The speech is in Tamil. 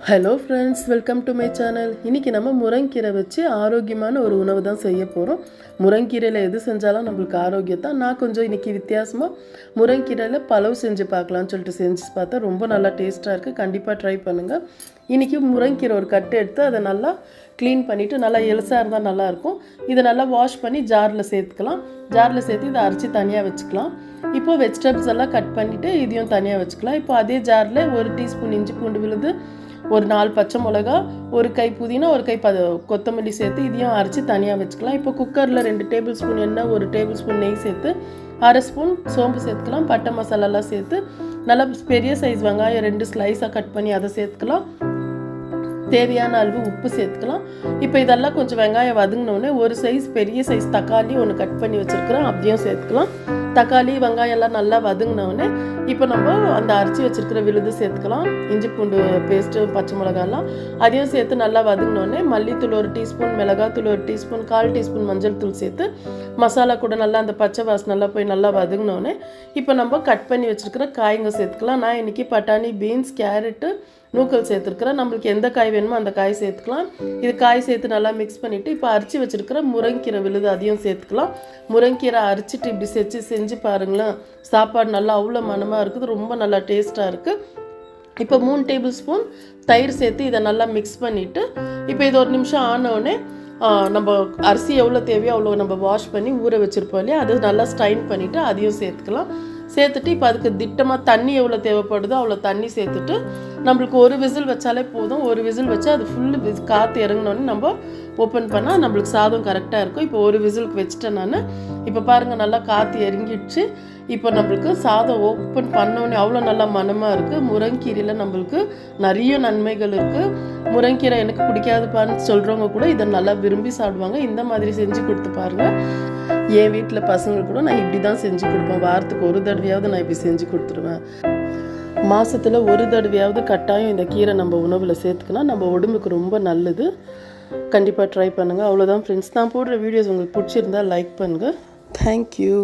Hello friends, welcome to my channel. இன்றைக்கி நம்ம முருங்கீரை வச்சு ஆரோக்கியமான ஒரு உணவு தான் செய்ய போகிறோம். முருங்கீரையில் எது செஞ்சாலும் நம்மளுக்கு ஆரோக்கியம் தான். நான் கொஞ்சம் இன்றைக்கி வித்தியாசமாக முருங்கீரையில் பலவு செஞ்சு பார்க்கலான்னு சொல்லிட்டு செஞ்சு பார்த்தா ரொம்ப நல்லா டேஸ்ட்டாக இருக்குது. கண்டிப்பாக ட்ரை பண்ணுங்கள். இன்றைக்கி முருங்கீரை ஒரு கட்டு எடுத்து அதை நல்லா க்ளீன் பண்ணிவிட்டு நல்லா எலுசாக இருந்தால் நல்லாயிருக்கும். இதை நல்லா வாஷ் பண்ணி ஜாரில் சேர்த்துக்கலாம். ஜாரில் சேர்த்து இதை அரைச்சி தனியாக வச்சுக்கலாம். இப்போது வெஜிடபிள்ஸ் எல்லாம் கட் பண்ணிவிட்டு இதையும் தனியாக வச்சுக்கலாம். இப்போ அதே ஜாரில் 1 டீஸ்பூன் இஞ்சி பூண்டு விழுது, ஒரு 4 பச்சை மிளகா, ஒரு கை புதினா, ஒரு கை கொத்தமல்லி சேர்த்து இதையும் அரைச்சி தனியாக வச்சுக்கலாம். இப்போ குக்கரில் 2 டேபிள் ஸ்பூன் எண்ணெய், 1 டேபிள் ஸ்பூன் நெய் சேர்த்து 1/2 ஸ்பூன் சோம்பு சேர்த்துக்கலாம். பட்டை மசாலாலாம் சேர்த்து நல்லா பெரிய சைஸ் வெங்காயம் 2 ஸ்லைஸாக கட் பண்ணி அதை சேர்த்துக்கலாம். தேவையான அளவு உப்பு சேர்த்துக்கலாம். இப்போ இதெல்லாம் கொஞ்சம் வெங்காயம் வதங்கினோடனே ஒரு பெரிய சைஸ் தக்காளி ஒன்று கட் பண்ணி வச்சுருக்கிறேன், அப்படியும் சேர்த்துக்கலாம். தக்காளி வெங்காயம் எல்லாம் நல்லா வதங்கினோடனே இப்போ நம்ம அந்த அரைச்சி வச்சுருக்கிற விழுது சேர்த்துக்கலாம். இஞ்சி பூண்டு பேஸ்ட்டு, பச்சை மிளகாலாம் அதையும் சேர்த்து நல்லா வதங்கினோடனே மல்லித்தூள் 1 டீஸ்பூன், மிளகாத்தூள் 1 டீஸ்பூன், 1/4 டீஸ்பூன் மஞ்சள் தூள் சேர்த்து மசாலா கூட நல்லா அந்த பச்சை வாசனை நல்லா போய் நல்லா வதங்கினோடனே இப்போ நம்ம கட் பண்ணி வச்சுருக்கிற காய்ங்க சேர்த்துக்கலாம். நான் இன்றைக்கி பட்டாணி, பீன்ஸ், கேரட்டு, நூக்கல் சேர்த்துருக்குறேன். நம்மளுக்கு எந்த காய் வேணுமோ அந்த காய் சேர்த்துக்கலாம். இது காய் சேர்த்து நல்லா மிக்ஸ் பண்ணிவிட்டு இப்போ அரைச்சி வச்சுருக்கிற முருங்கீரை விழுது அதையும் சேர்த்துக்கலாம். முருங்கீரை அரைச்சிட்டு இப்படி செஞ்சு பாருங்களேன், சாப்பாடு நல்லா அவ்வளோ மனமாக இருக்குது, ரொம்ப நல்லா டேஸ்ட்டாக இருக்குது. இப்போ 3 டேபிள் ஸ்பூன் தயிர் சேர்த்து இதை நல்லா மிக்ஸ் பண்ணிவிட்டு இப்போ இது 1 நிமிஷம் ஆனோடனே நம்ம அரிசி எவ்வளோ தேவையோ அவ்வளோ நம்ம வாஷ் பண்ணி ஊற வச்சுருப்போம் இல்லையா, அது நல்லா ஸ்ட்ரைன் பண்ணிவிட்டு அதையும் சேர்த்துக்கலாம். சேர்த்துட்டு இப்போ அதுக்கு திட்டமாக தண்ணி எவ்வளோ தேவைப்படுதோ அவ்வளோ தண்ணி சேர்த்துட்டு நம்மளுக்கு 1 விசில் வச்சாலே போதும். 1 விசில் வச்சு அது ஃபுல்லு காற்று இறங்கினோடனே நம்ம ஓப்பன் பண்ணால் நம்மளுக்கு சாதம் கரெக்டாக இருக்கும். இப்போ 1 விசிலுக்கு வச்சுட்டேன் நான். இப்போ பாருங்கள் நல்லா காற்று இறங்கிடுச்சு. இப்போ நம்மளுக்கு சாதம் ஓப்பன் பண்ணோடனே அவ்வளோ நல்லா மனமாக இருக்குது. முருங்கீரையில் நம்மளுக்கு நிறைய நன்மைகள் இருக்குது. முருங்கீரை எனக்கு பிடிக்காதுப்பான்னு சொல்கிறவங்க கூட இதை நல்லா விரும்பி சாப்பிடுவாங்க. இந்த மாதிரி செஞ்சு கொடுத்து பாருங்கள். என் வீட்டில் பசங்களுக்கு கூட நான் இப்படி தான் செஞ்சு கொடுப்பேன். வாரத்துக்கு 1 தடவையாவது நான் இப்படி செஞ்சு கொடுத்துருவேன். மாதத்தில் 1 தடவையாவது கட்டாயம் இந்த கீரை நம்ம உணவில் சேர்த்துக்கலாம். நம்ம உடம்புக்கு ரொம்ப நல்லது. கண்டிப்பாக ட்ரை பண்ணுங்கள். அவ்வளோதான் ஃப்ரெண்ட்ஸ். நான் போடுற வீடியோஸ் உங்களுக்கு பிடிச்சிருந்தா லைக் பண்ணுங்கள். தேங்க்யூ.